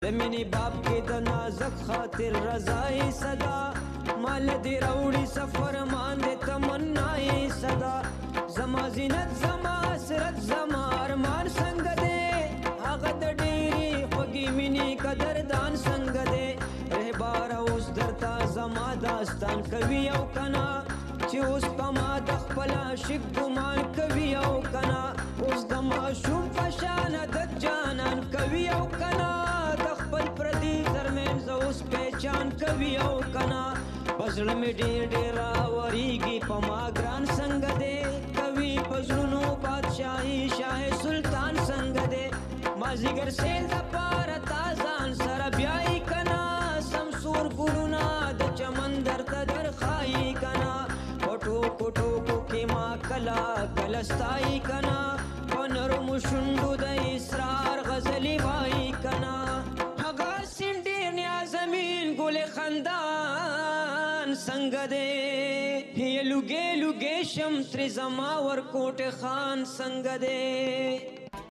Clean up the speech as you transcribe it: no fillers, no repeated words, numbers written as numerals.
زمینی باپ کې د نازک خاطر رضای صدا مال دی راوړي سفر مان دې تمنای صدا زما زینت زما حسرت زما ارمان څنګه دی هغه د ډېرې خوږې مینې قدردان څنګه دی رهباره اوس درته زما داستان کوي او کنا چې اوس په ما د خپل عاشق ګمان کوي او کنا اوس د ماشوم په شان د جانان کوي او کنا پہچان کوي او کنا پزړه می ډېر ډېر راوريږي په ما ګران څنګه دی کوي پزړونو بادشاہي شاه سلطان څنګه دی مازیګر سیل د پاره تازان سره بیاي کنا سمسور ګورنا د چمندر ته درخای کنا پټو پټو کو کې ما کلا کلستای کنا پنرو مشندو د اسرار غزلی وای کنا زمین گل خندان سنگ دے یہ لگے لگے شم تر زما ور کوٹ خان سنگ دے